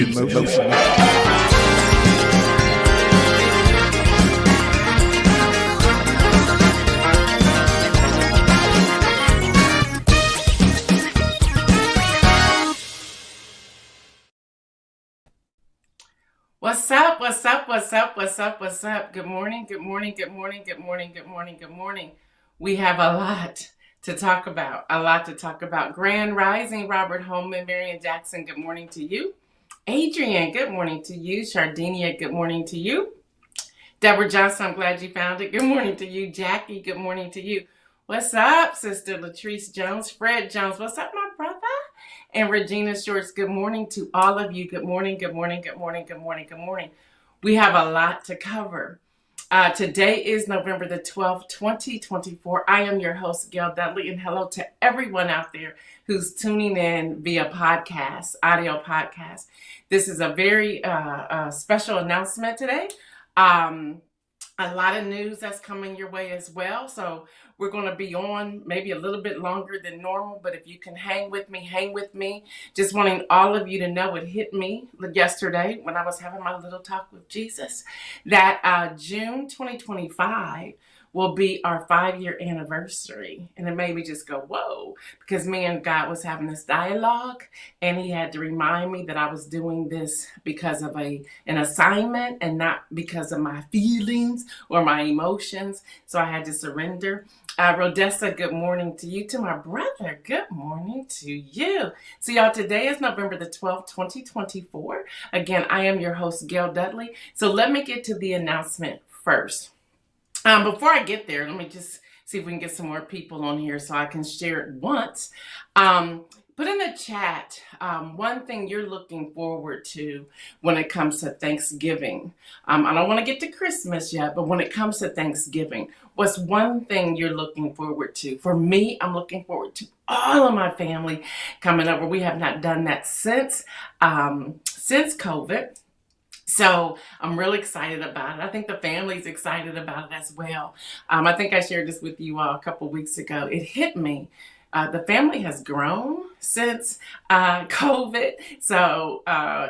News in Motion. What's up? What's up? What's up? What's up? What's up? Good morning. Good morning. Good morning. Good morning. Good morning. Good morning. We have a lot to talk about. Grand Rising, Robert Holman, Marion Jackson. Good morning to you. Adrian, good morning to you. Shardinia, good morning to you. Deborah Johnson, I'm glad you found it. Good morning to you. Jackie, good morning to you. What's up, Sister Latrice Jones? Fred Jones, what's up, my brother? And Regina Shorts, good morning to all of you. Good morning, good morning, good morning, good morning, good morning. We have a lot to cover. Today is November the 12th, 2024. I am your host, Gail Dudley, and hello to everyone out there who's tuning in via podcast, audio podcast. This is a very special announcement today. A lot of news that's coming your way as well. So we're going to be on maybe a little bit longer than normal, but if you can hang with me. Just wanting all of you to know it hit me yesterday when I was having my little talk with Jesus that June 2025 will be our 5-year anniversary. And it made me just go, whoa, because me and God was having this dialogue and he had to remind me that I was doing this because of an assignment and not because of my feelings or my emotions. So I had to surrender. Rodessa, good morning to you. To my brother, good morning to you. So y'all, today is November the 12th, 2024. Again, I am your host, Gail Dudley. So let me get to the announcement first. Before I get there, let me just see if we can get some more people on here so I can share it once. Put in the chat one thing you're looking forward to when it comes to Thanksgiving. I don't want to get to Christmas yet, but when it comes to Thanksgiving, what's one thing you're looking forward to? For me, I'm looking forward to all of my family coming over. We have not done that since COVID. So I'm really excited about it. I think the family's excited about it as well. I think I shared this with you all a couple weeks ago. It hit me. The family has grown since COVID. So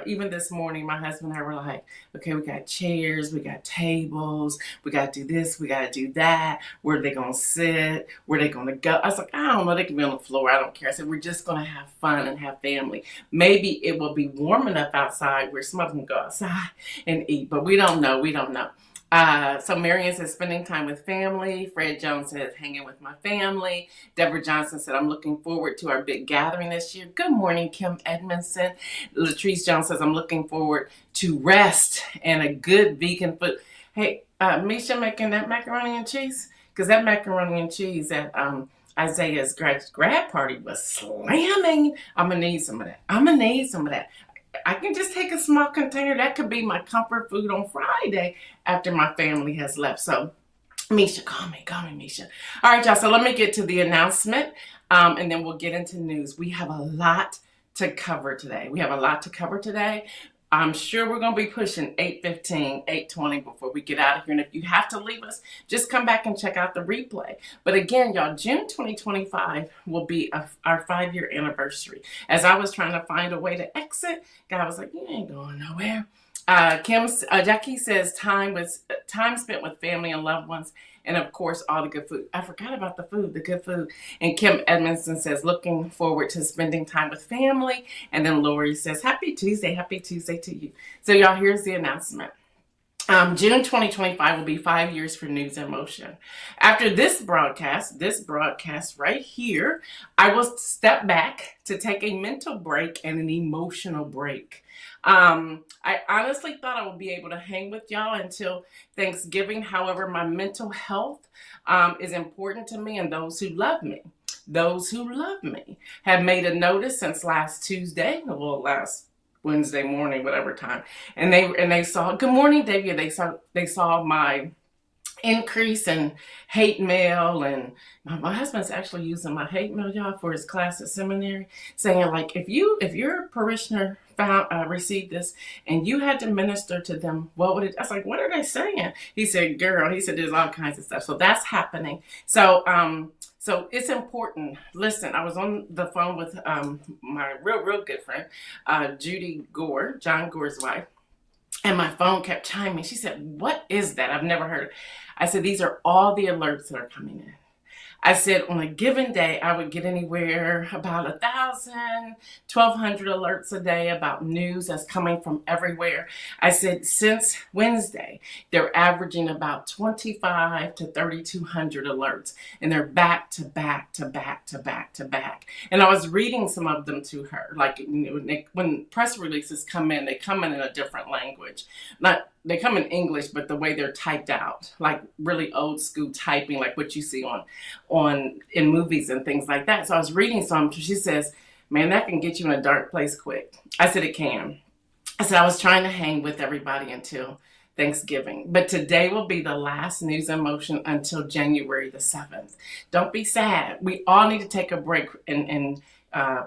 even this morning, my husband and I were like, okay, we got chairs, we got tables, we got to do this, we got to do that. Where are they going to sit? Where are they going to go? I was like, I don't know. They can be on the floor. I don't care. I said, we're just going to have fun and have family. Maybe it will be warm enough outside where some of them go outside and eat, but we don't know. We don't know. So Marion says spending time with family. Fred Jones says hanging with my family. Deborah Johnson said I'm looking forward to our big gathering this year. Good morning, Kim Edmondson. Latrice Jones says I'm looking forward to rest and a good vegan food. Hey, Misha making that macaroni and cheese? Because that macaroni and cheese at Isaiah's grad party was slamming. I'm going to need some of that. I can just take a small container. That could be my comfort food on Friday after my family has left. So, Misha, call me, Misha. All right, y'all. So let me get to the announcement, and then we'll get into news. We have a lot to cover today. I'm sure we're going to be pushing 8:15, 8:20 before we get out of here. And if you have to leave us, just come back and check out the replay. But again, y'all, June 2025 will be our 5-year anniversary. As I was trying to find a way to exit, God was like, you ain't going nowhere. Jackie says time spent with family and loved ones. And of course, all the good food. I forgot about the good food. And Kim Edmondson says, looking forward to spending time with family. And then Lori says, happy Tuesday to you. So y'all, here's the announcement. June 2025 will be 5 years for News in Motion. After this broadcast right here, I will step back to take a mental break and an emotional break. I honestly thought I would be able to hang with y'all until Thanksgiving. However, my mental health is important to me, and those who love me have made a notice since last Wednesday morning, whatever time, and they saw. Good morning, David. They saw my increase in hate mail, and my husband's actually using my hate mail, y'all, for his class at seminary, saying like, if your parishioner received this and you had to minister to them, what would it? I was like, what are they saying? He said, girl, there's all kinds of stuff. So that's happening. So So it's important. Listen, I was on the phone with my real good friend, Judy Gore, John Gore's wife, and my phone kept chiming. She said, "What is that? I've never heard." I said, "These are all the alerts that are coming in." I said on a given day, I would get anywhere about 1,000, 1,200 alerts a day about news that's coming from everywhere. I said since Wednesday, they're averaging about 25 to 3,200 alerts, and they're back to back to back to back to back. And I was reading some of them to her. Like when press releases come in, they come in a different language. They come in English, but the way they're typed out, like really old school typing, like what you see in movies and things like that. So I was reading some. She says, "Man, that can get you in a dark place quick." I said, "It can." I said, "I was trying to hang with everybody until Thanksgiving, but today will be the last News in Motion until January the 7th. Don't be sad. We all need to take a break and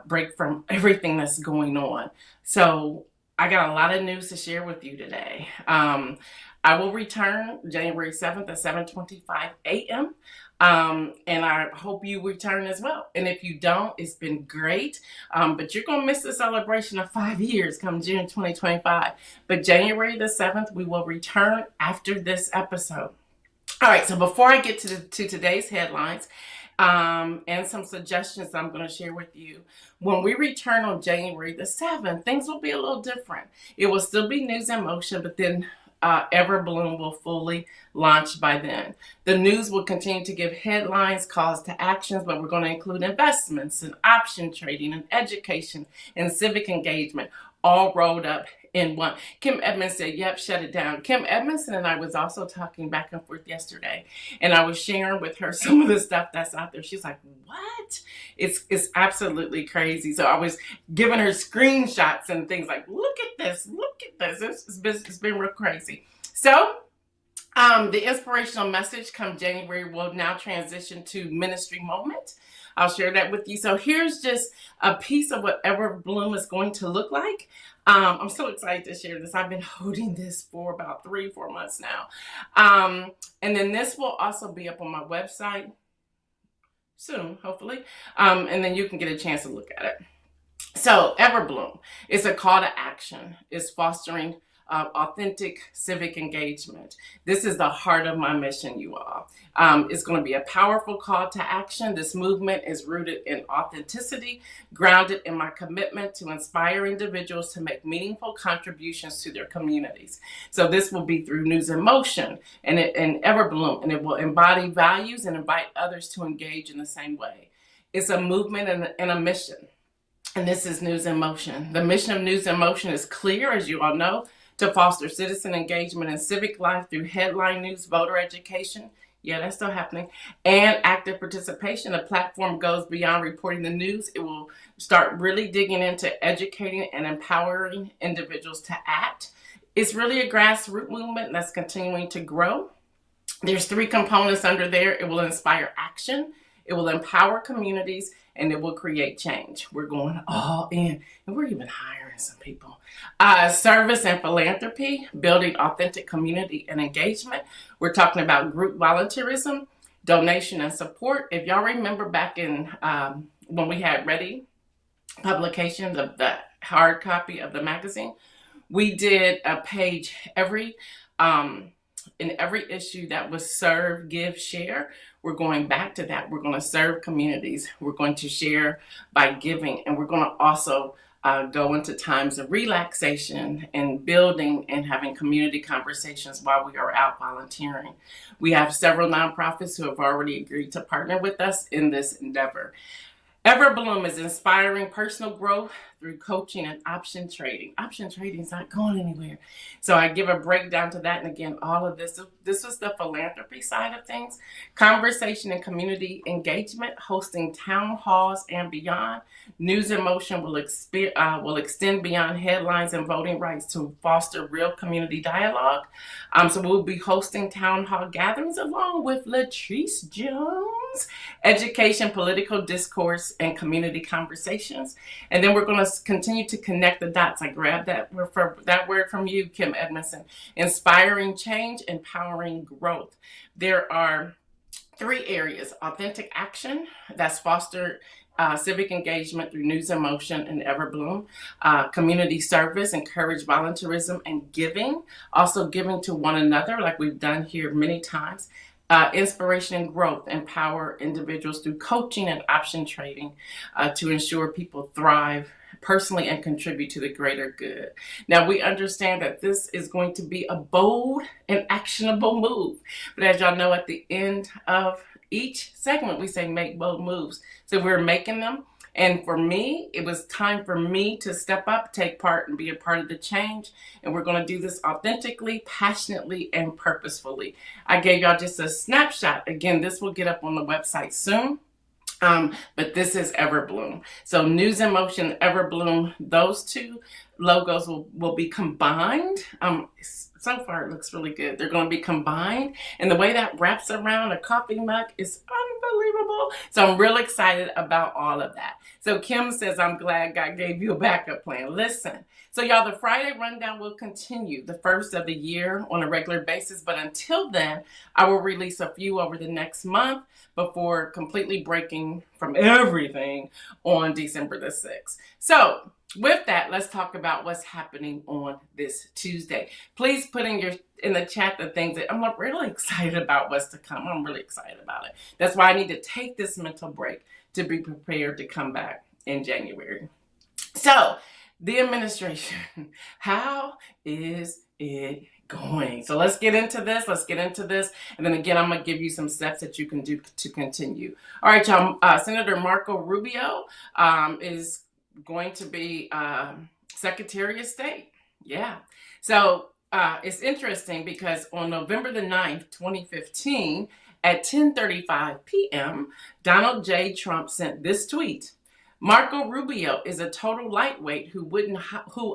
break from everything that's going on." So I got a lot of news to share with you today. I will return January 7th at 7:25 a.m. And I hope you return as well. And if you don't, it's been great. But you're going to miss the celebration of 5 years come June 2025. But January the 7th, we will return after this episode. All right, so before I get to today's headlines, and some suggestions I'm going to share with you. When we return on January the 7th, things will be a little different. It will still be News in Motion, but then Everbloom will fully launch by then. The news will continue to give headlines, calls to actions, but we're going to include investments and option trading and education and civic engagement all rolled up in one. Kim Edmonds said, "Yep, shut it down." Kim Edmondson and I was also talking back and forth yesterday, and I was sharing with her some of the stuff that's out there. She's like, "What?" It's absolutely crazy. So I was giving her screenshots and things like, look at this. It's been real crazy. So the inspirational message come January will now transition to ministry moment. I'll share that with you. So here's just a piece of what Everbloom is going to look like. I'm so excited to share this. I've been holding this for about 3-4 months now. And then this will also be up on my website soon, hopefully. And then you can get a chance to look at it. So Everbloom is a call to action. It's fostering authentic civic engagement. This is the heart of my mission, you all. It's going to be a powerful call to action. This movement is rooted in authenticity, grounded in my commitment to inspire individuals to make meaningful contributions to their communities. So this will be through News in Motion and Everbloom, and it will embody values and invite others to engage in the same way. It's a movement and a mission. And this is News in Motion. The mission of News in Motion is clear, as you all know, to foster citizen engagement and civic life through headline news, voter education. Yeah, that's still happening. And active participation. The platform goes beyond reporting the news. It will start really digging into educating and empowering individuals to act. It's really a grassroots movement that's continuing to grow. There's 3 components under there. It will inspire action, it will empower communities, and it will create change. We're going all in, and we're even hiring some people. Service and philanthropy, building authentic community and engagement. We're talking about group volunteerism, donation and support. If y'all remember back in when we had Ready publications of the hard copy of the magazine, we did a page in every issue that was serve, give, share. We're going back to that. We're going to serve communities. We're going to share by giving, and we're going to also go into times of relaxation and building and having community conversations while we are out volunteering. We have several nonprofits who have already agreed to partner with us in this endeavor. Everbloom is inspiring personal growth through coaching and option trading. Option trading is not going anywhere. So I give a breakdown to that. And again, all of this was the philanthropy side of things. Conversation and community engagement, hosting town halls and beyond. News in Motion will extend beyond headlines and voting rights to foster real community dialogue. So we'll be hosting town hall gatherings along with Latrice Jones, education, political discourse, and community conversations. And then we're going to continue to connect the dots. I grabbed that word from you, Kim Edmondson. Inspiring change, empowering growth. There are Three areas: authentic action, that's fostered civic engagement through News in Motion and Everbloom; community service, encourage volunteerism and giving, also giving to one another, like we've done here many times; inspiration and growth, empower individuals through coaching and option trading to ensure people thrive personally and contribute to the greater good. Now, we understand that this is going to be a bold and actionable move. But as y'all know, at the end of each segment, we say make bold moves. So we're making them. And for me, it was time for me to step up, take part, and be a part of the change. And we're going to do this authentically, passionately, and purposefully. I gave y'all just a snapshot. Again, this will get up on the website soon. But this is Everbloom. So News in Motion, Everbloom, those two logos will be combined. So far, it looks really good. They're going to be combined. And the way that wraps around a coffee mug is unbelievable. So I'm real excited about all of that. So Kim says, I'm glad God gave you a backup plan. Listen. So y'all, the Friday Rundown will continue the first of the year on a regular basis. But until then, I will release a few over the next month before completely breaking from everything on December the 6th. So with that, let's talk about what's happening on this Tuesday. Please put in the chat the things that I'm really excited about what's to come. I'm really excited about it. That's why I need to take this mental break to be prepared to come back in January. So the administration, how is it going? So let's get into this. And then again, I'm going to give you some steps that you can do to continue. All right, y'all. Senator Marco Rubio is going to be Secretary of State. Yeah. So it's interesting because on November the 9th, 2015, at 10:35 p.m., Donald J. Trump sent this tweet. Marco Rubio is a total lightweight who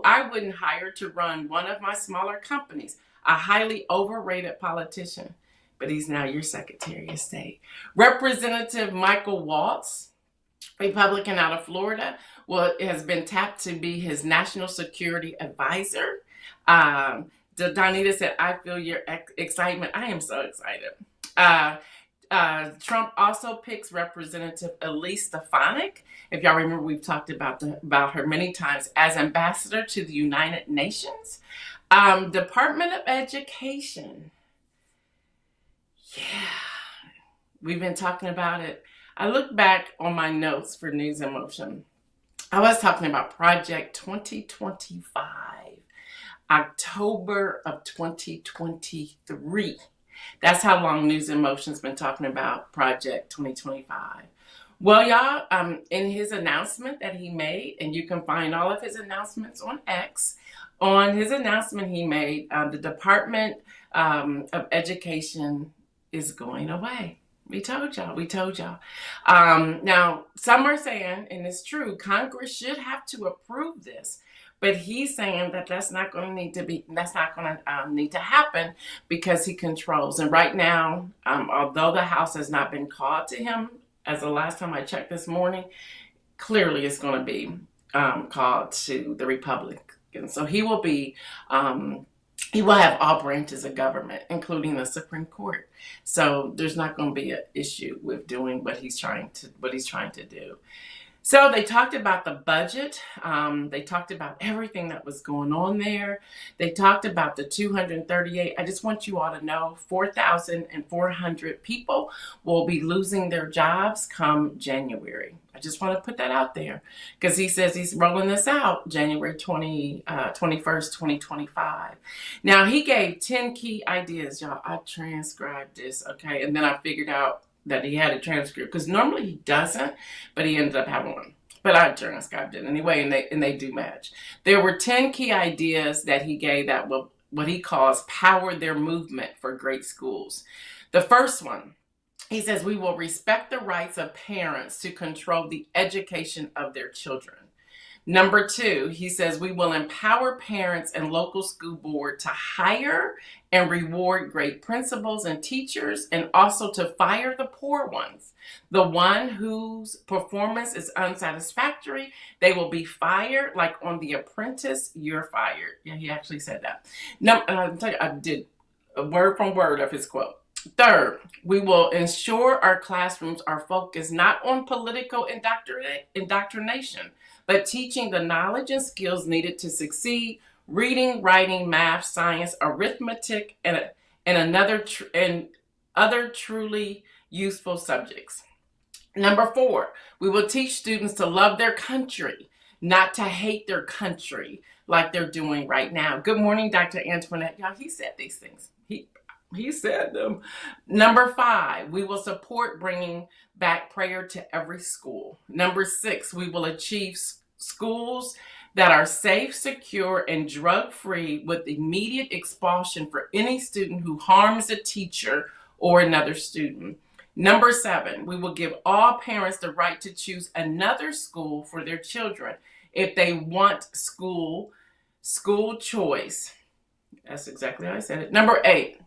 I wouldn't hire to run one of my smaller companies, a highly overrated politician. But he's now your Secretary of State. Representative Michael Waltz, Republican out of Florida, has been tapped to be his national security advisor. Donita said, I feel your excitement. I am so excited. Trump also picks Representative Elise Stefanik. If y'all remember, we've talked about her many times, as ambassador to the United Nations. Department of Education. Yeah, we've been talking about it. I look back on my notes for News in Motion. I was talking about Project 2025, October of 2023. That's how long News in Motion's been talking about Project 2025. Well, y'all, in his announcement that he made, and you can find all of his announcements on X, on his announcement he made, the Department of Education is going away. We told y'all. Now, some are saying, and it's true, Congress should have to approve this. But he's saying that that's not going to need to happen because he controls. And right now, although the House has not been called to him, as the last time I checked this morning, clearly it's going to be called to the Republicans. So he will have all branches of government, including the Supreme Court. So there's not going to be an issue with doing what he's trying to do. So they talked about the budget. They talked about everything that was going on there. They talked about the 238. I just want you all to know 4,400 people will be losing their jobs come January. I just want to put that out there because he says he's rolling this out January 21st, 2025. Now, he gave 10 key ideas, y'all. I transcribed this, okay? And then I figured out that he had a transcript because normally he doesn't, but he ended up having one. But I transcribed it anyway, and they do match. There were 10 key ideas that he gave that will, what he calls, power their movement for great schools. The first one, he says, we will respect the rights of parents to control the education of their children. Number 2, he says, we will empower parents and local school board to hire and reward great principals and teachers, and also to fire the poor ones. The one whose performance is unsatisfactory, they will be fired. Like on The Apprentice, you're fired. Yeah, he actually said that. No, I'll tell you, I did a word from word of his quote. Third, we will ensure our classrooms are focused not on political indoctrination, but teaching the knowledge and skills needed to succeed: reading, writing, math, science, arithmetic, and other truly useful subjects. Number four, we will teach students to love their country, not to hate their country like they're doing right now. Good morning, Dr. Antoinette. Y'all, he said these things. He said them. Number five, we will support bringing back prayer to every school. Number six, we will achieve schools that are safe, secure, and drug-free with immediate expulsion for any student who harms a teacher or another student. Number seven, we will give all parents the right to choose another school for their children if they want school choice. That's exactly how I said it. Number eight,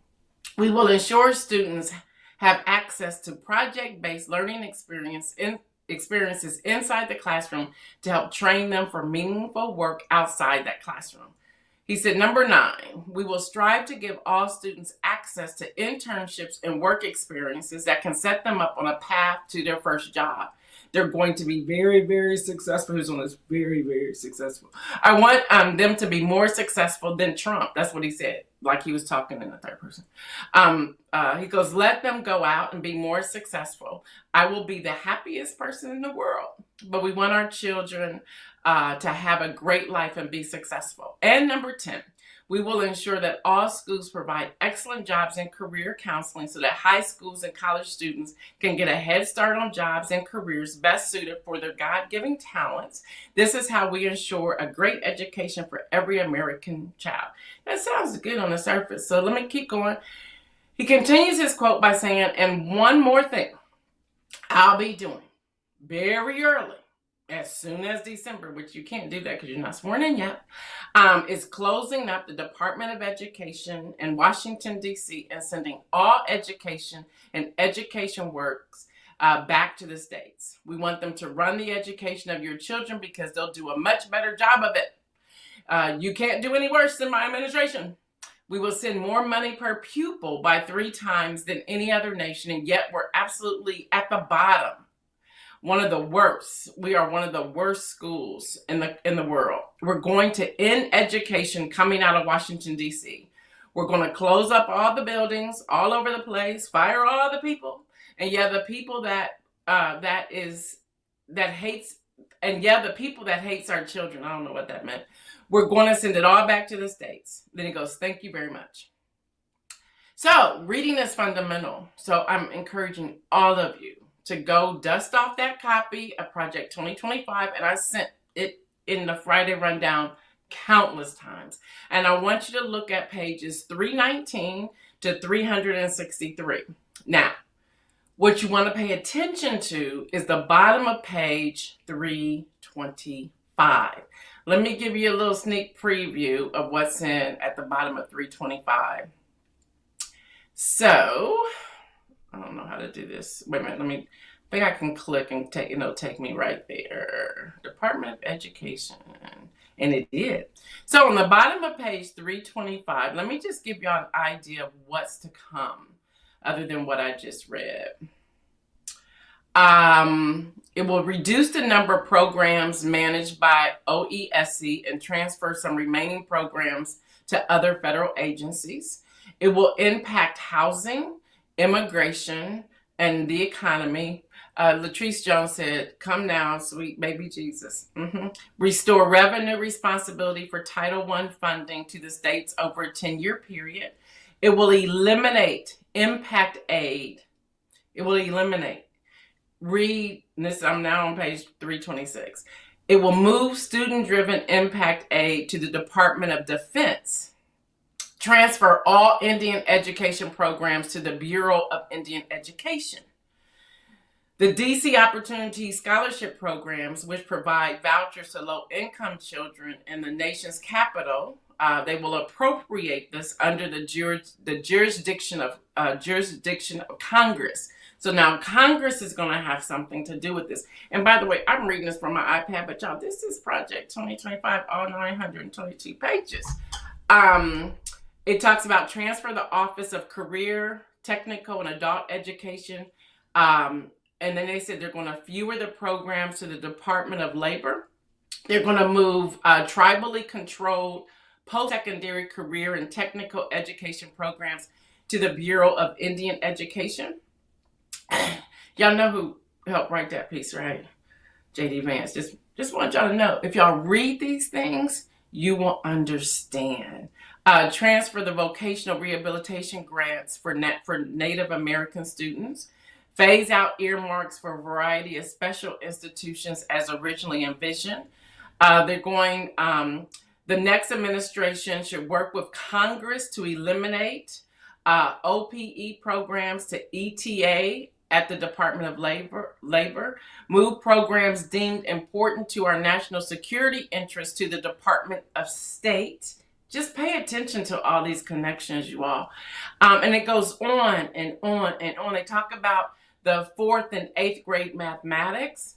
we will ensure students have access to project-based learning experiences inside the classroom to help train them for meaningful work outside that classroom. He said, number nine, we will strive to give all students access to internships and work experiences that can set them up on a path to their first job. They're going to be very, very successful. Who's on this? Very, very successful. I want them to be more successful than Trump. That's what he said, like he was talking in the third person. He goes, let them go out and be more successful. I will be the happiest person in the world. But we want our children to have a great life and be successful. And number 10, we will ensure that all schools provide excellent jobs and career counseling so that high schools and college students can get a head start on jobs and careers best suited for their God-given talents. This is how we ensure a great education for every American child. That sounds good on the surface, so let me keep going. He continues his quote by saying, and one more thing I'll be doing very early, as soon as December, which you can't do that because you're not sworn in yet, is closing up the Department of Education in Washington, D.C. and sending all education and education works back to the states. We want them to run the education of your children because they'll do a much better job of it. You can't do any worse than my administration. We will send more money per pupil by 3 times than any other nation, and yet we're absolutely at the bottom. One of the worst. We are one of the worst schools in the world. We're going to end education coming out of Washington, D.C. We're going to close up all the buildings all over the place, fire all the people, and the people that hates our children. I don't know what that meant. We're going to send it all back to the states. Then he goes, thank you very much. So reading is fundamental. So I'm encouraging all of you to go dust off that copy of Project 2025, and I sent it in the Friday rundown countless times. And I want you to look at pages 319 to 363. Now, what you want to pay attention to is the bottom of page 325. Let me give you a little sneak preview of what's in at the bottom of 325. So, I don't know how to do this. Wait a minute, I think I can click and take me right there. Department of Education. And it did. So on the bottom of page 325, let me just give y'all an idea of what's to come other than what I just read. It will reduce the number of programs managed by OESC and transfer some remaining programs to other federal agencies. It will impact housing, immigration, and the economy. Latrice Jones said, come now, sweet baby Jesus. Restore revenue responsibility for Title I funding to the states over a 10-year period. It will eliminate impact aid. It will eliminate. I'm now on page 326. It will move student-driven impact aid to the Department of Defense. Transfer all Indian education programs to the Bureau of Indian Education. The DC Opportunity Scholarship Programs, which provide vouchers to low-income children in the nation's capital, they will appropriate this under the jurisdiction of Congress. So now Congress is going to have something to do with this. And by the way, I'm reading this from my iPad, but y'all, this is Project 2025, all 922 pages. It talks about transfer the Office of Career technical, and adult education. And then they said they're going to fewer the programs to the Department of Labor. They're going to move tribally controlled post-secondary career and technical education programs to the Bureau of Indian Education. Y'all know who helped write that piece, right? J.D. Vance. Just want y'all to know, if y'all read these things, you will understand. Transfer the vocational rehabilitation grants for Native American students. Phase out earmarks for a variety of special institutions as originally envisioned. The next administration should work with Congress to eliminate OPE programs to ETA at the Department of Labor. Move programs deemed important to our national security interests to the Department of State. Just pay attention to all these connections, you all. And it goes on and on and on. They talk about the 4th and 8th grade mathematics.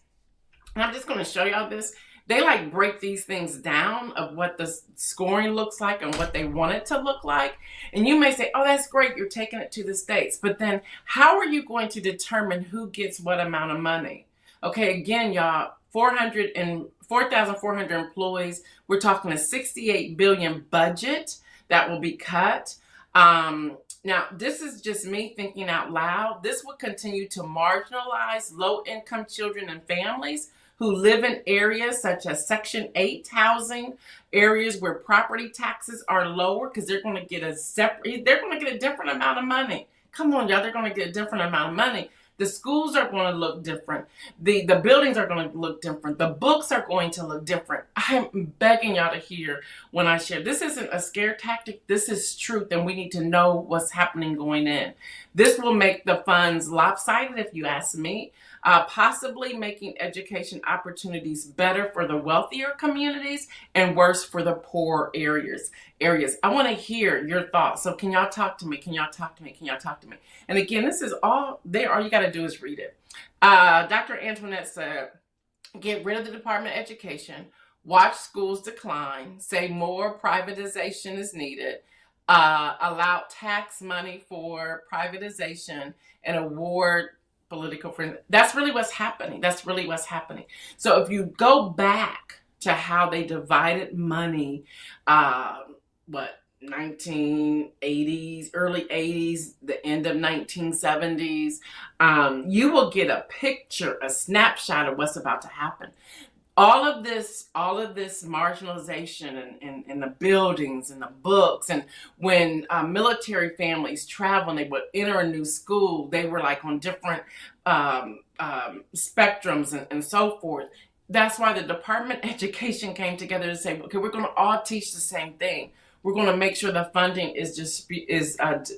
And I'm just going to show y'all this. They like break these things down of what the scoring looks like and what they want it to look like. And you may say, oh, that's great, you're taking it to the states. But then how are you going to determine who gets what amount of money? Okay, again, y'all, 4,400 employees. We're talking a $68 billion budget that will be cut. Now, this is just me thinking out loud. This will continue to marginalize low-income children and families who live in areas such as Section 8 housing, areas where property taxes are lower, because they're going to get a different amount of money. Come on, y'all, they're going to get a different amount of money. The schools are going to look different. The buildings are going to look different. The books are going to look different. I'm begging y'all to hear when I share. This isn't a scare tactic. This is truth, and we need to know what's happening going in. This will make the funds lopsided, if you ask me, possibly making education opportunities better for the wealthier communities and worse for the poor areas. I want to hear your thoughts. So can y'all talk to me? Can y'all talk to me? Can y'all talk to me? And again, this is all there. All you got to do is read it. Dr. Antoinette said, get rid of the Department of Education, watch schools decline, say more privatization is needed, allow tax money for privatization, and award political friends. That's really what's happening. That's really what's happening. So if you go back to how they divided money, 1980s, early 80s, the end of 1970s, you will get a picture, a snapshot of what's about to happen. All of this marginalization and the buildings and the books, and when military families travel and they would enter a new school, they were like on different spectrums and so forth. That's why the Department of Education came together to say, okay, we're going to all teach the same thing. We're going to make sure the funding is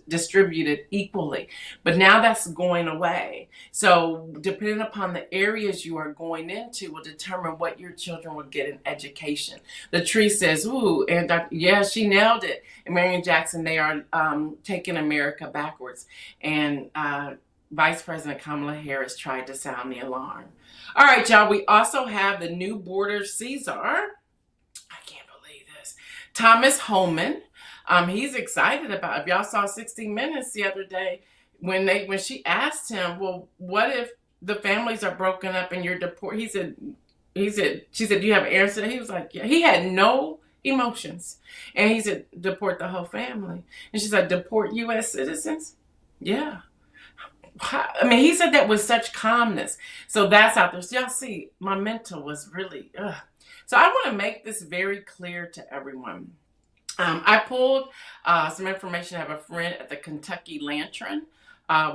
distributed equally. But now that's going away. So depending upon the areas you are going into will determine what your children will get in education. The tree says, ooh, and yeah, she nailed it. And Marion Jackson, they are taking America backwards. And Vice President Kamala Harris tried to sound the alarm. All right, y'all, we also have the new border Caesar. Thomas Homan, he's excited about it. If y'all saw 60 Minutes the other day, when she asked him, well, what if the families are broken up and you're deported? She said, do you have an answer? He was like, yeah. He had no emotions. And he said, deport the whole family. And she said, deport U.S. citizens? Yeah. I mean, he said that with such calmness. So that's out there. So y'all see, my mental was really, So I want to make this very clear to everyone. I pulled some information. I have a friend at the Kentucky Lantern,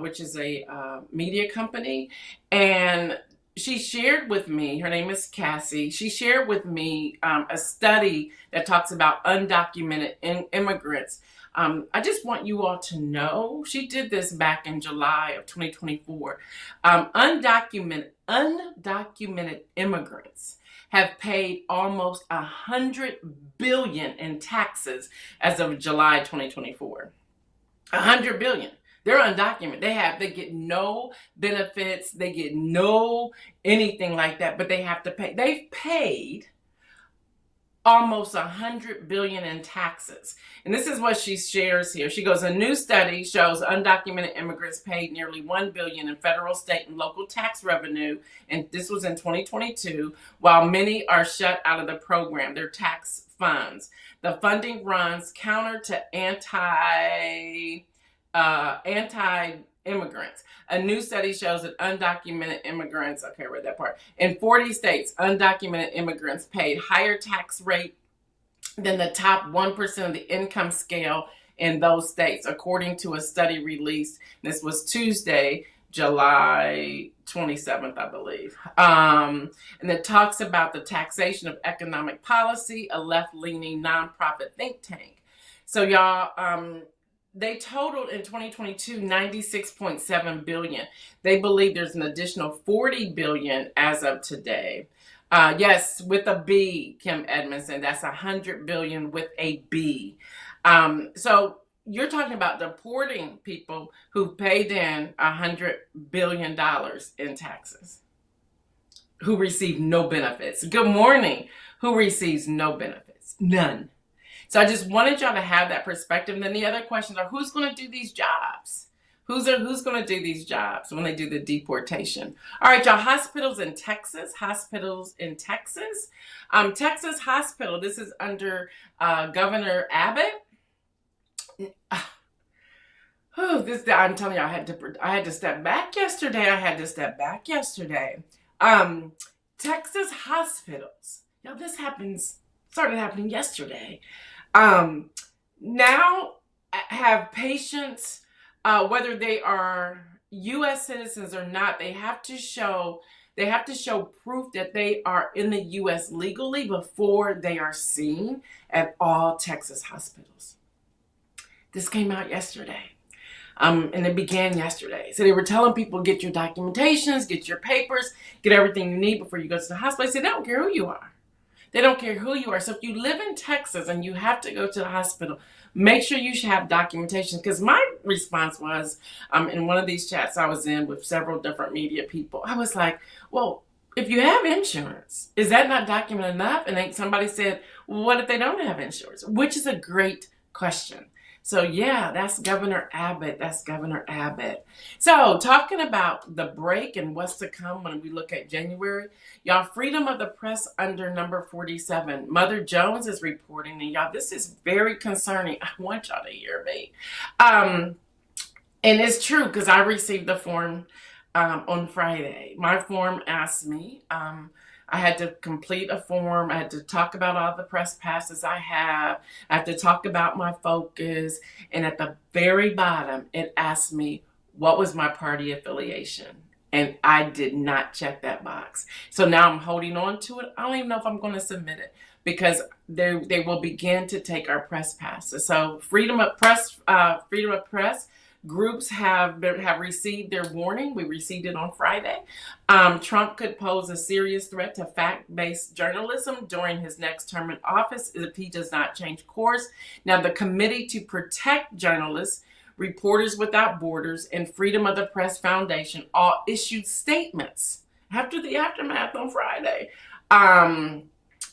which is a media company, and she shared with me, her name is Cassie, she shared with me a study that talks about undocumented immigrants. I just want you all to know, she did this back in July of 2024. Undocumented immigrants have paid almost $100 billion in taxes as of July 2024. $100 billion. They're undocumented. They get no benefits. They get no anything like that, but they have to pay. They've paid almost $100 billion in taxes. And this is what she shares here. She goes, a new study shows undocumented immigrants paid nearly $1 billion in federal, state, and local tax revenue, and this was in 2022, while many are shut out of the program, their tax funds. The funding runs counter to anti-immigrants. A new study shows that undocumented immigrants, okay, I read that part, in 40 states, undocumented immigrants paid higher tax rate than the top 1% of the income scale in those states, according to a study released. This was Tuesday, July 27th, I believe. And it talks about the taxation of economic policy, a left-leaning nonprofit think tank. So y'all, they totaled in 2022 $96.7 billion. They believe there's an additional $40 billion as of today. Yes, with a B, Kim Edmondson. That's $100 billion with a B. So you're talking about deporting people who paid in $100 billion in taxes, who receive no benefits. Good morning. Who receives no benefits? None. So I just wanted y'all to have that perspective. And then the other questions are, who's going to do these jobs? Who's going to do these jobs when they do the deportation? All right, y'all, hospitals in Texas. Texas Hospital, this is under Governor Abbott. I'm telling you, I had to step back yesterday. Texas hospitals. Now this started happening yesterday. Now have patients, whether they are U.S. citizens or not, they have to show proof that they are in the U.S. legally before they are seen at all Texas hospitals. This came out yesterday. And it began yesterday. So they were telling people, get your documentations, get your papers, get everything you need before you go to the hospital. They said, they don't care who you are. They don't care who you are. So if you live in Texas and you have to go to the hospital, make sure you should have documentation. Because my response was, in one of these chats I was in with several different media people, I was like, well, if you have insurance, is that not documented enough? And then somebody said, well, what if they don't have insurance? Which is a great question. So yeah, that's Governor Abbott. So talking about the break and what's to come when we look at January, y'all, freedom of the press under number 47. Mother Jones is reporting, and y'all, this is very concerning. I want y'all to hear me. And it's true because I received the form on Friday. My form asked me, I had to complete a form. I had to talk about all the press passes I have. I had to talk about my focus. And at the very bottom, it asked me, what was my party affiliation? And I did not check that box. So now I'm holding on to it. I don't even know if I'm going to submit it because they will begin to take our press passes. So freedom of press groups have received their warning. We received it on Friday. Trump could pose a serious threat to fact-based journalism during his next term in office if he does not change course. Now, the Committee to Protect Journalists, Reporters Without Borders, and Freedom of the Press Foundation all issued statements after the aftermath on Friday.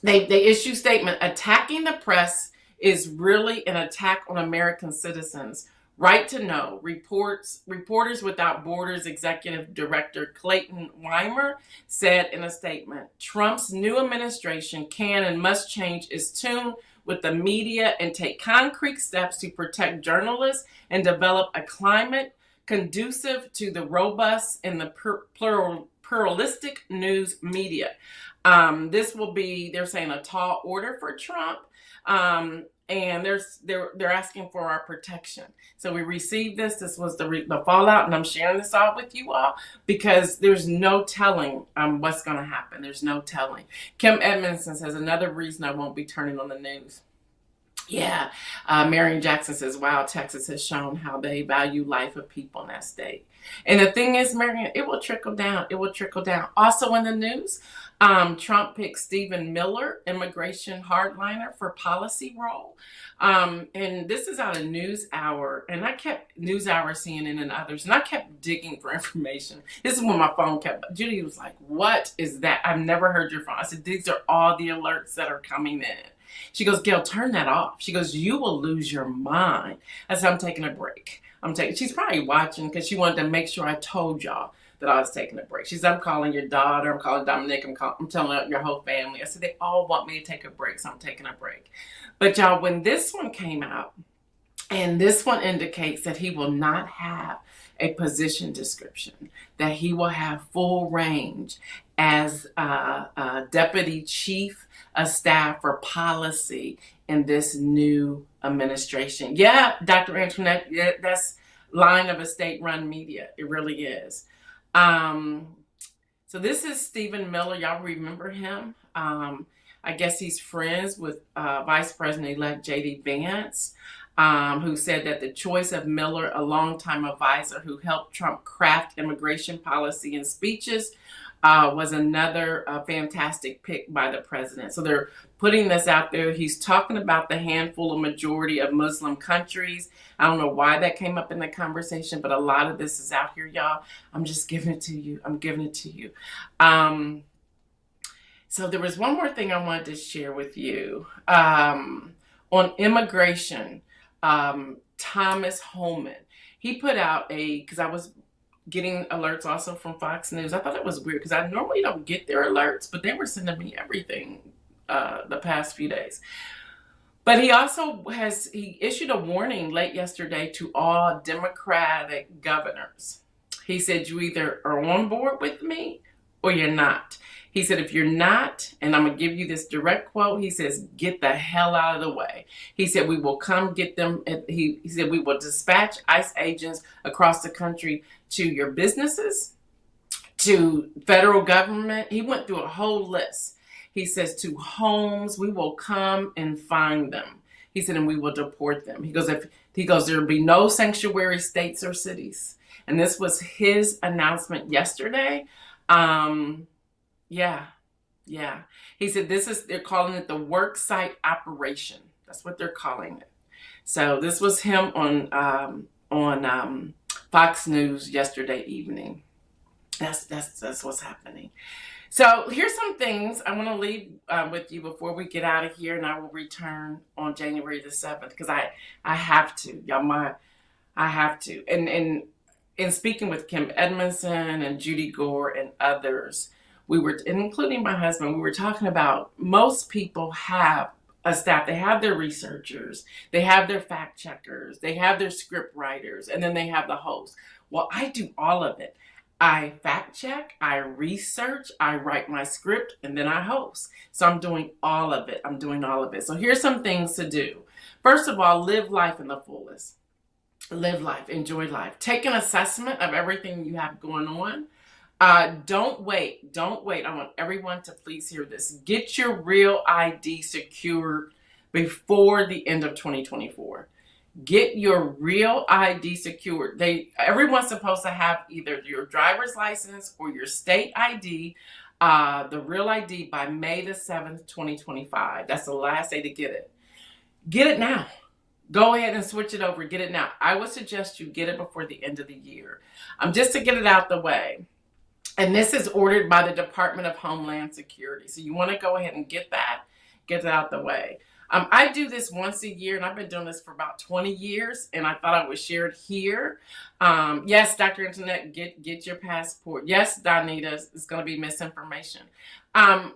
They issued statement, attacking the press is really an attack on American citizens. Right to Know, Reporters Without Borders Executive Director Clayton Weimer said in a statement, Trump's new administration can and must change its tune with the media and take concrete steps to protect journalists and develop a climate conducive to the robust and the pluralistic news media. This will be, they're saying, a tall order for Trump. And they're asking for our protection. So we received this. This was the fallout, and I'm sharing this all with you all because there's no telling what's going to happen. There's no telling. Kim Edmondson says, another reason I won't be turning on the news. Yeah. Marion Jackson says, wow, Texas has shown how they value life of people in that state. And the thing is, Marion, it will trickle down. Also in the news, Trump picked Stephen Miller, immigration hardliner, for policy role. And this is out of NewsHour. And I kept NewsHour, CNN, and others. And I kept digging for information. This is when my phone Judy was like, what is that? I've never heard your phone. I said, these are all the alerts that are coming in. She goes, Gail, turn that off. She goes, you will lose your mind. I said, I'm taking a break. She's probably watching because she wanted to make sure I told y'all that I was taking a break. She said, I'm calling your daughter. I'm calling Dominic. I'm telling your whole family. I said, they all want me to take a break, so I'm taking a break. But y'all, when this one came out, and this one indicates that he will not have a position description, that he will have full range as Deputy Chief of Staff for Policy in this new administration. Yeah, Dr. Antoinette, yeah, that's line of a state-run media. It really is. So this is Stephen Miller. Y'all remember him? I guess he's friends with Vice President-elect J.D. Vance, who said that the choice of Miller, a longtime advisor who helped Trump craft immigration policy and speeches, was another fantastic pick by the president. So they're putting this out there. He's talking about the handful of majority of Muslim countries. I don't know why that came up in the conversation, but a lot of this is out here, y'all. I'm just giving it to you. I'm giving it to you. So there was one more thing I wanted to share with you. On immigration, Thomas Holman, he put out because I was getting alerts also from Fox News. I thought it was weird because I normally don't get their alerts, but they were sending me everything the past few days. But he also he issued a warning late yesterday to all Democratic governors. He said, you either are on board with me or you're not. He said, if you're not, and I'm going to give you this direct quote, he says, get the hell out of the way. He said, we will come get them. He said, we will dispatch ICE agents across the country to your businesses, to federal government. He went through a whole list. He says, to homes, we will come and find them. He said, and we will deport them. He goes, there will be no sanctuary states or cities. And this was his announcement yesterday. Yeah. He said, they're calling it the work site operation. That's what they're calling it. So this was him on Fox News yesterday evening. That's what's happening. So here's some things I want to leave with you before we get out of here, and I will return on January the 7th because I have to, y'all. I have to. And in speaking with Kim Edmondson and Judy Gore and others, including my husband, we were talking about most people have a staff. They have their researchers, they have their fact checkers, they have their script writers, and then they have the host. Well, I do all of it. I fact check, I research, I write my script, and then I host. So I'm doing all of it. So here's some things to do. First of all, live life in the fullest. Live life, enjoy life. Take an assessment of everything you have going on. Don't wait. I want everyone to please hear this. Get your real ID secured before the end of 2024. Get your real ID secured. Everyone's supposed to have either your driver's license or your state ID, the real ID by May the 7th, 2025. That's the last day to get it. Get it now. Go ahead and switch it over. Get it now. I would suggest you get it before the end of the year. Just to get it out the way. And this is ordered by the Department of Homeland Security. So you want to go ahead and get it out the way. I do this once a year, and I've been doing this for about 20 years, and I thought I would share it here. Yes, Dr. Internet, get your passport. Yes, Donita, it's going to be misinformation.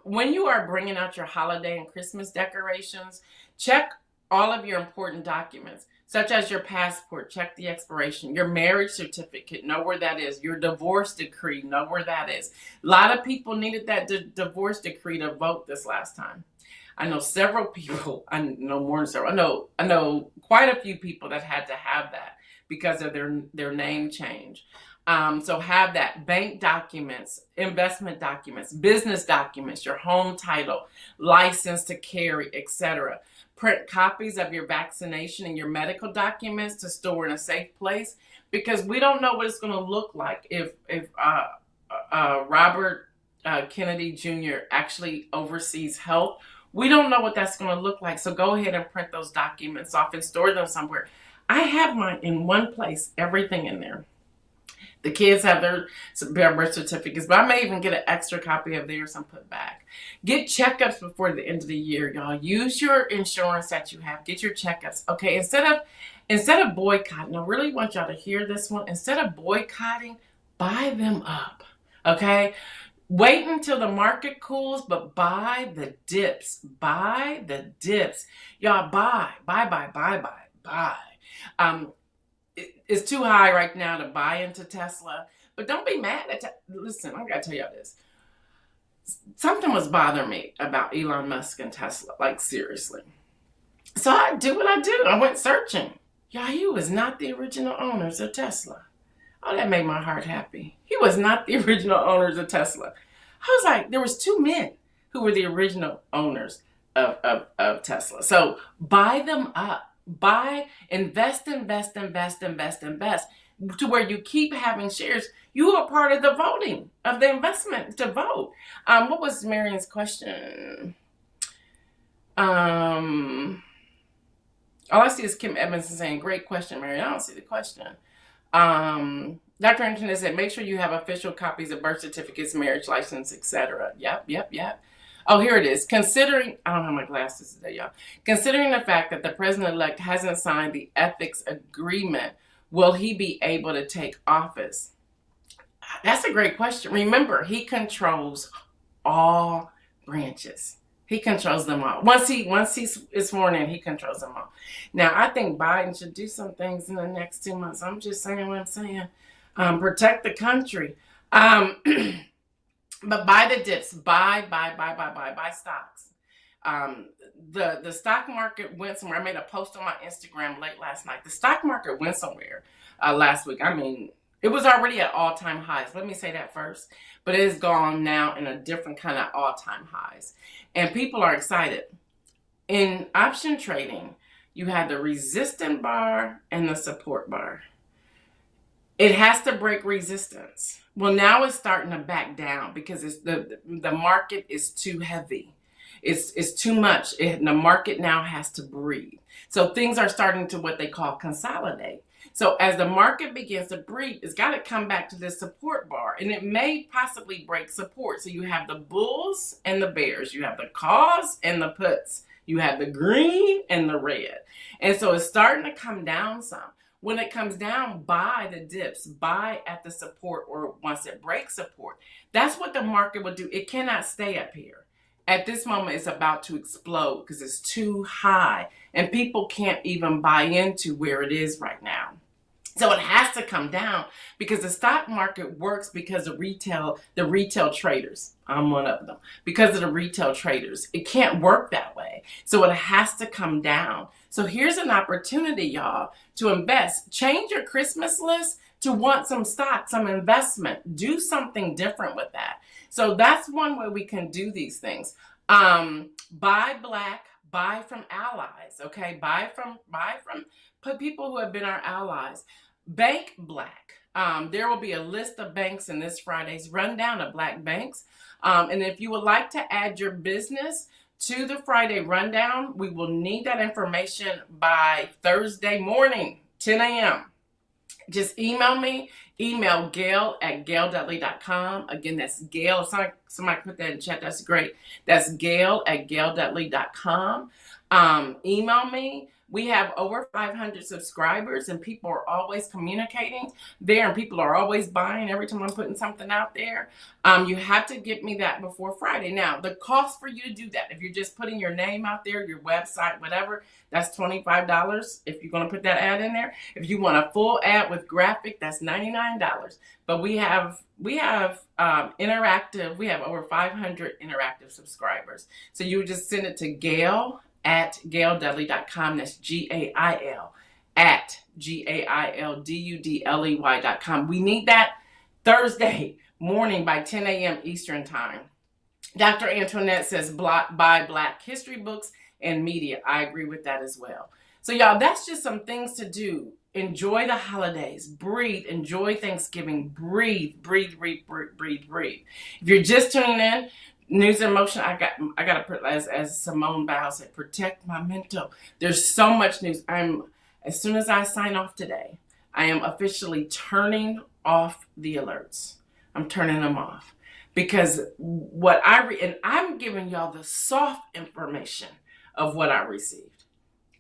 When you are bringing out your holiday and Christmas decorations, check all of your important documents, such as your passport, check the expiration, your marriage certificate, know where that is, your divorce decree, know where that is. A lot of people needed that divorce decree to vote this last time. I know several people, I know more than several, I know quite a few people that had to have that because of their name change. So have that. Bank documents, investment documents, business documents, your home title, license to carry, etc. Print copies of your vaccination and your medical documents to store in a safe place, because we don't know what it's going to look like if Robert Kennedy Jr. actually oversees health. We don't know what that's going to look like. So go ahead and print those documents off and store them somewhere. I have mine in one place, everything in there. The kids have their birth certificates, but I may even get an extra copy of theirs and put back. Get checkups before the end of the year, y'all. Use your insurance that you have. Get your checkups. Okay, instead of boycotting, I really want y'all to hear this one. Instead of boycotting, buy them up. Okay? Wait until the market cools, but buy the dips. Buy the dips. Y'all buy. It's too high right now to buy into Tesla, but don't be mad at listen, I gotta tell y'all this. Something was bothering me about Elon Musk and Tesla, like seriously. So I do what I do. I went searching. Y'all, he was not the original owners of Tesla. Oh, that made my heart happy. He was not the original owners of Tesla. I was like, there was two men who were the original owners of Tesla. So buy them up. Invest to where you keep having shares. You are part of the voting, of the investment to vote. What was Marion's question? All I see is Kim Edmondson saying, great question, Marion. I don't see the question. Dr. Antoinette said, make sure you have official copies of birth certificates, marriage license, etc. Yep. Oh, here it is. Considering, I don't have my glasses today, y'all. Considering the fact that the president-elect hasn't signed the ethics agreement, will he be able to take office? That's a great question. Remember, he controls all branches. He controls them all. Once he's sworn in, he controls them all. Now, I think Biden should do some things in the next 2 months. I'm just saying what I'm saying. Protect the country. But buy the dips. Buy stocks. The stock market went somewhere. I made a post on my Instagram late last night. The stock market went somewhere last week. I mean, it was already at all-time highs. Let me say that first. But it has gone now in a different kind of all-time highs. And people are excited. In option trading, you have the resistance bar and the support bar. It has to break resistance. Well, now it's starting to back down because it's the market is too heavy. It's too much. The market now has to breathe. So things are starting to what they call consolidate. So as the market begins to breathe, it's got to come back to this support bar, and it may possibly break support. So you have the bulls and the bears. You have the calls and the puts. You have the green and the red. And so it's starting to come down some. When it comes down, buy the dips, buy at the support, or once it breaks support. That's what the market will do. It cannot stay up here. At this moment, it's about to explode because it's too high, and people can't even buy into where it is right now. So it has to come down because the stock market works because of the retail traders. I'm one of them. Because of the retail traders. It can't work that way. So it has to come down. So here's an opportunity, y'all, to invest. Change your Christmas list to want some stock, some investment. Do something different with that. So that's one way we can do these things. Buy black, buy from allies, okay? Buy from people who have been our allies. Bank black. There will be a list of banks in this Friday's rundown of black banks. And if you would like to add your business to the Friday rundown, we will need that information by Thursday morning, 10 a.m. Just email me. Email Gail at GailDudley.com. Again, that's Gail. Somebody put that in chat. That's great. That's Gail at GailDudley.com. Email me. We have over 500 subscribers, and people are always communicating there, and people are always buying every time I'm putting something out there. You have to get me that before Friday. Now, the cost for you to do that, if you're just putting your name out there, your website, whatever, that's $25 if you're going to put that ad in there. If you want a full ad with graphic, that's $99. But we have interactive. We have over 500 interactive subscribers. So you would just send it to Gail at GailDudley.com. That's Gail at GailDudley.com. We need that Thursday morning by 10 a.m. Eastern time. Dr. Antoinette says buy black history books and media. I agree with that as well. So y'all, that's just some things to do. Enjoy the holidays. Breathe. Enjoy Thanksgiving. Breathe. If you're just tuning in, News in Motion, I got to put, as Simone Biles said, protect my mental. There's so much news. As soon as I sign off today, I am officially turning off the alerts. I'm turning them off because what and I'm giving y'all the soft information of what I received.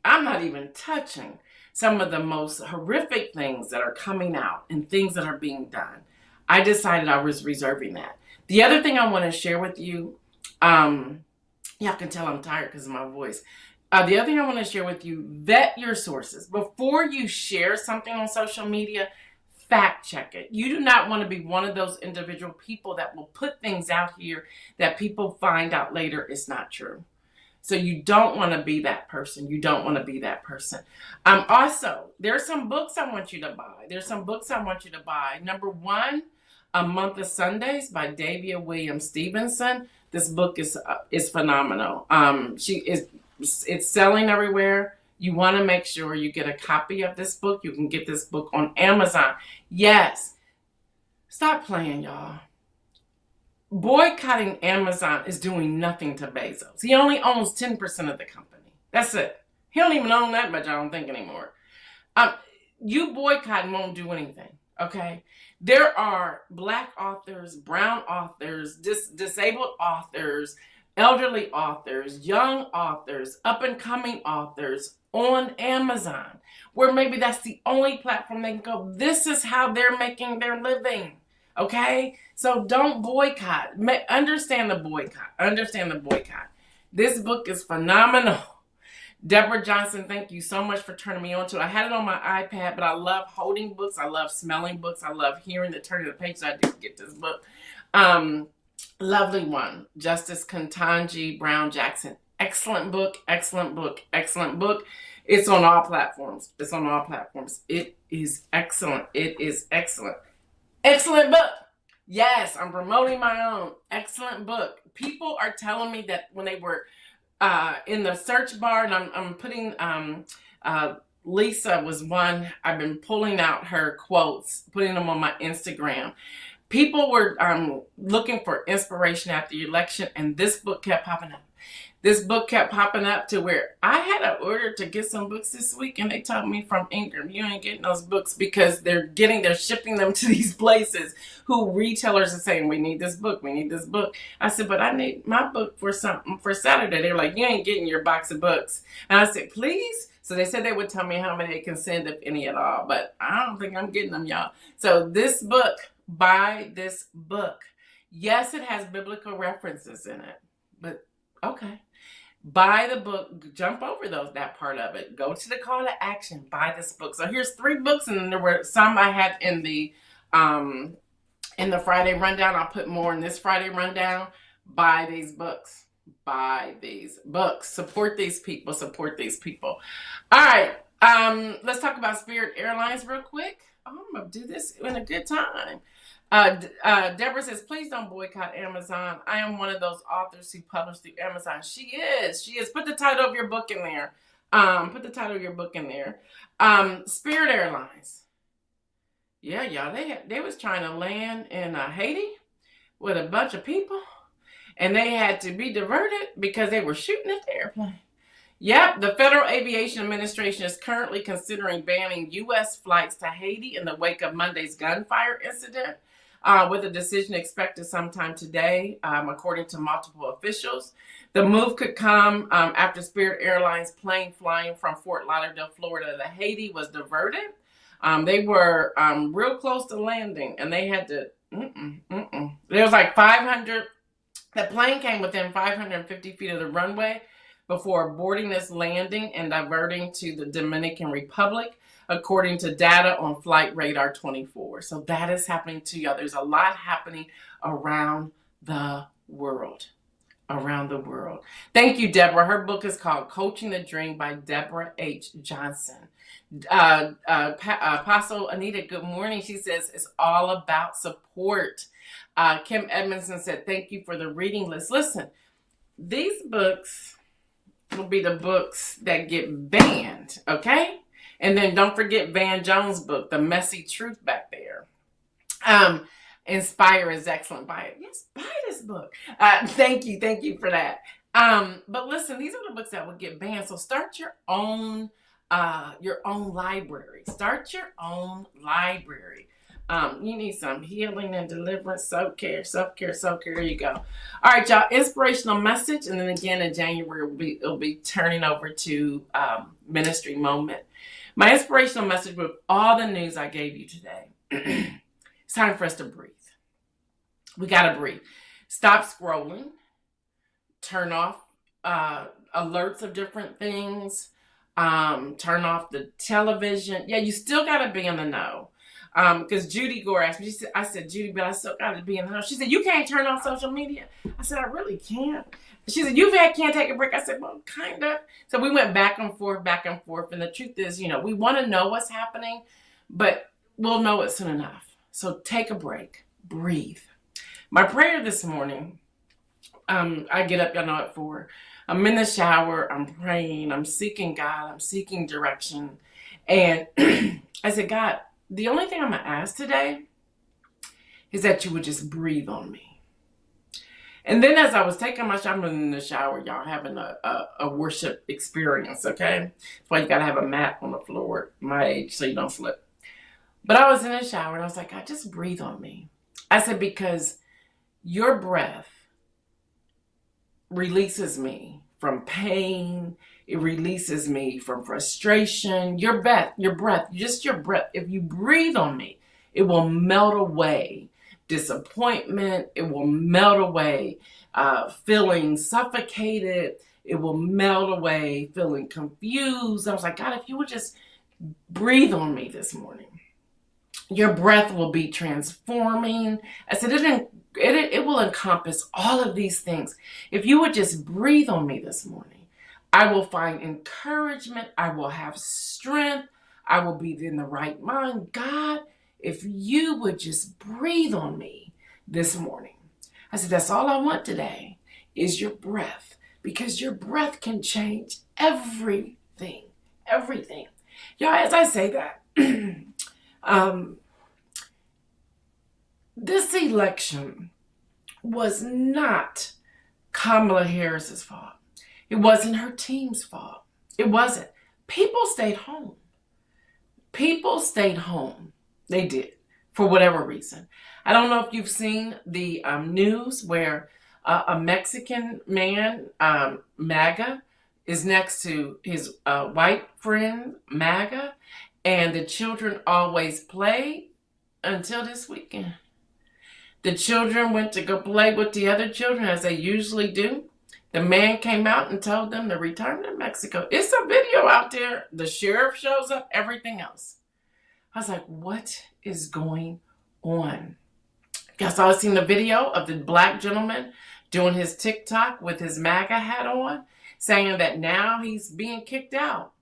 I'm not even touching some of the most horrific things that are coming out and things that are being done. I decided I was reserving that. The other thing I want to share with you, y'all can tell I'm tired because of my voice. The other thing I want to share with you, vet your sources. Before you share something on social media, fact check it. You do not want to be one of those individual people that will put things out here that people find out later is not true. So you don't want to be that person. You don't want to be that person. Also, there's some books I want you to buy. There's some books I want you to buy. Number one, A Month of Sundays by Davia Williams Stevenson. This book is phenomenal. It's selling everywhere. You want to make sure you get a copy of this book. You can get this book on Amazon. Yes. Stop playing, y'all. Boycotting Amazon is doing nothing to Bezos. He only owns 10% of the company. That's it. He don't even own that much, I don't think, anymore. You boycott won't do anything, okay? There are Black authors, brown authors, disabled authors, elderly authors, young authors, up-and-coming authors on Amazon, where maybe that's the only platform they can go. This is how they're making their living, okay? So don't boycott. Understand the boycott. Understand the boycott. This book is phenomenal. Deborah Johnson, thank you so much for turning me on to it. I had it on my iPad, but I love holding books. I love smelling books. I love hearing the turning of the pages. I did get this book. Lovely one. Justice Ketanji Brown Jackson. Excellent book. Excellent book. Excellent book. It's on all platforms. It's on all platforms. It is excellent. It is excellent. Excellent book. Yes, I'm promoting my own. Excellent book. People are telling me that when they were in the search bar, and I'm putting, Lisa was one, I've been pulling out her quotes, putting them on my Instagram. People were looking for inspiration after the election, and this book kept popping up. This book kept popping up to where I had an order to get some books this week, and they told me from Ingram, you ain't getting those books because they're shipping them to these places who retailers are saying, we need this book, we need this book. I said, but I need my book for something for Saturday. They're like, you ain't getting your box of books. And I said, please? So they said they would tell me how many they can send, if any at all, but I don't think I'm getting them, y'all. So this book, buy this book. Yes, it has biblical references in it, but okay. Buy the book, jump over that part of it. Go to the call to action, buy this book. So here's 3 books, and then there were some I had in the Friday rundown. I'll put more in this Friday rundown. Buy these books. Buy these books. Support these people. Support these people. All right. Let's talk about Spirit Airlines real quick. I'm going to do this in a good time. Deborah says, please don't boycott Amazon. I am one of those authors who publish through Amazon. She is. Put the title of your book in there. Spirit Airlines. Yeah, y'all, they was trying to land in Haiti with a bunch of people, and they had to be diverted because they were shooting at the airplane. Yep, the Federal Aviation Administration is currently considering banning U.S. flights to Haiti in the wake of Monday's gunfire incident, with a decision expected sometime today, according to multiple officials. The move could come after Spirit Airlines plane flying from Fort Lauderdale, Florida to Haiti was diverted. They were real close to landing, and they had to, There was like 500, the plane came within 550 feet of the runway before boarding this landing and diverting to the Dominican Republic, according to data on Flight Radar 24. So that is happening to y'all. There's a lot happening around the world. Around the world. Thank you, Deborah. Her book is called Coaching the Dream by Deborah H. Johnson. Apostle Anita, good morning. She says it's all about support. Kim Edmondson said, thank you for the reading list. Listen, these books will be the books that get banned, okay? And then don't forget Van Jones' book, The Messy Truth, back there. Inspire is excellent. Buy it. Yes, buy this book. Thank you for that. But listen, these are the books that will get banned. So start your own your own library. Start your own library. You need some healing and deliverance, self-care, self-care, self-care. There you go. All right, y'all. Inspirational message, and then again in January it'll be turning over to ministry moment. My inspirational message with all the news I gave you today. It's time for us to breathe. We gotta breathe. Stop scrolling. Turn off alerts of different things. Turn off the television. Yeah, you still gotta be in the know. Because Judy Gore asked me, I said, Judy, but I still got to be in the house. She said, you can't turn off social media. I said, I really can't. She said, can't take a break. I said, well, kind of. So we went back and forth. And the truth is, we want to know what's happening, but we'll know it soon enough. So take a break, breathe. My prayer this morning, I get up, y'all know, at 4. I'm in the shower, I'm praying, I'm seeking God, I'm seeking direction. And I said, God, the only thing I'm going to ask today is that you would just breathe on me. And then as I was taking my shower, I'm in the shower, y'all, having a worship experience, okay? That's why you got to have a mat on the floor at my age so you don't slip. But I was in the shower and I was like, God, just breathe on me. I said, because your breath releases me from pain. It releases me from frustration. Your breath, just your breath. If you breathe on me, it will melt away disappointment. It will melt away feeling suffocated. It will melt away feeling confused. I was like, God, if you would just breathe on me this morning, your breath will be transforming. I said, it will encompass all of these things. If you would just breathe on me this morning, I will find encouragement. I will have strength. I will be in the right mind. God, if you would just breathe on me this morning. I said, that's all I want today is your breath, because your breath can change everything, everything. Y'all, as I say that, this election was not Kamala Harris's fault. It wasn't her team's fault. It wasn't. People stayed home. People stayed home. They did, for whatever reason. I don't know if you've seen the news where a Mexican man, MAGA, is next to his white friend, MAGA, and the children always play until this weekend. The children went to go play with the other children, as they usually do. The man came out and told them to return to Mexico. It's a video out there. The sheriff shows up, everything else. I was like, what is going on? Guys, I was seeing the video of the black gentleman doing his TikTok with his MAGA hat on, saying that now he's being kicked out.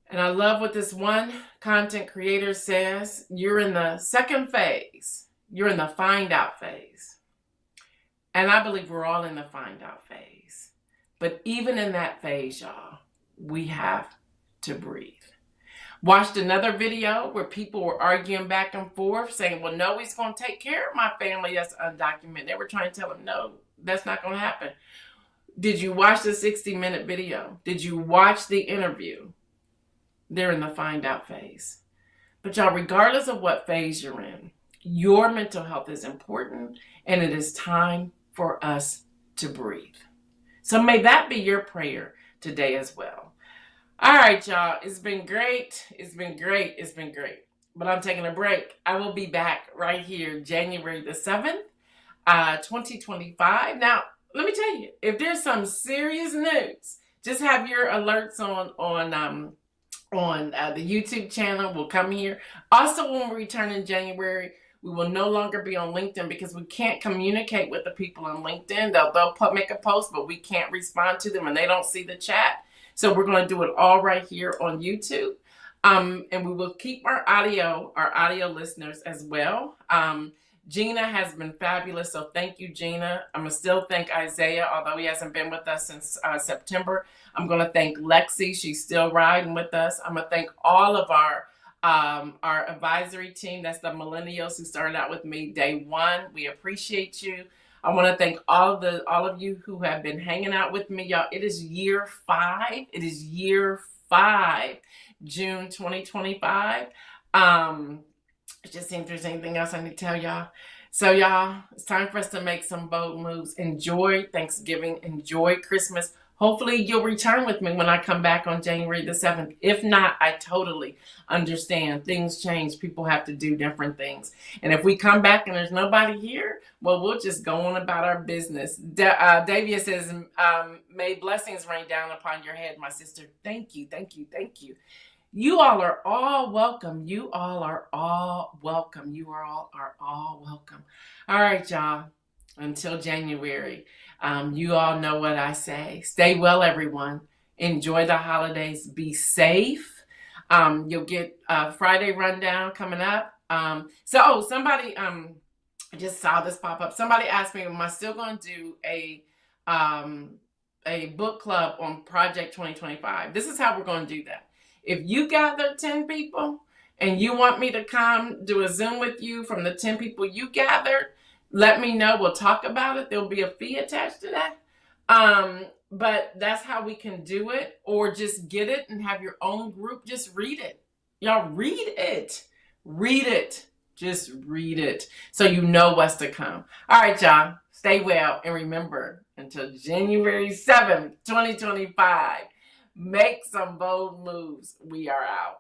And I love what this one content creator says. You're in the second phase. You're in the find out phase. And I believe we're all in the find out phase. But even in that phase, y'all, we have to breathe. Watched another video where people were arguing back and forth, saying, well, no, he's going to take care of my family that's undocumented. They were trying to tell him, no, that's not going to happen. Did you watch the 60-minute video? Did you watch the interview? They're in the find out phase. But y'all, regardless of what phase you're in, your mental health is important, and it is time for us to breathe. So may that be your prayer today as well. All right, y'all. It's been great. It's been great. It's been great. But I'm taking a break. I will be back right here January the 7th, 2025. Now, let me tell you, if there's some serious news, just have your alerts on the YouTube channel. We'll come here. Also, when we return in January, we will no longer be on LinkedIn because we can't communicate with the people on LinkedIn. They'll make a post, but we can't respond to them and they don't see the chat. So we're going to do it all right here on YouTube. And we will keep our audio listeners as well. Gina has been fabulous. So thank you, Gina. I'm going to still thank Isaiah, although he hasn't been with us since September. I'm going to thank Lexi. She's still riding with us. I'm going to thank all of our advisory team. That's the millennials who started out with me day one. We appreciate you. I want to thank all of you who have been hanging out with me, y'all. It is year 5. It is year 5, June 2025. Just see if there's anything else I need to tell y'all. So y'all, it's time for us to make some bold moves. Enjoy Thanksgiving. Enjoy Christmas. Hopefully you'll return with me when I come back on January the 7th. If not, I totally understand. Things change. People have to do different things. And if we come back and there's nobody here, well, we'll just go on about our business. Davia says, may blessings rain down upon your head, my sister. Thank you, thank you, thank you. You all are all welcome. You all are all welcome. You are all welcome. All right, y'all. Until January, you all know what I say. Stay well, everyone. Enjoy the holidays. Be safe. You'll get a Friday rundown coming up. Somebody I just saw this pop up. Somebody asked me, am I still going to do a book club on Project 2025? This is how we're going to do that. If you gather 10 people and you want me to come do a Zoom with you from the 10 people you gathered, let me know. We'll talk about it. There'll be a fee attached to that. But that's how we can do it. Or just get it and have your own group. Just read it. Y'all read it. Read it. Just read it so you know what's to come. All right, y'all. Stay well. And remember, until January 7th, 2025, make some bold moves. We are out.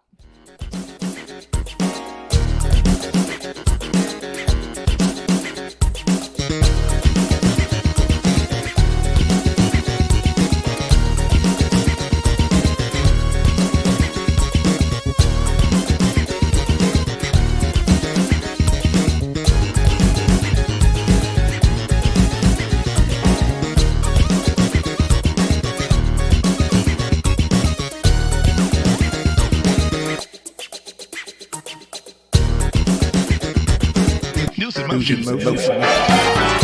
NewsInMotion.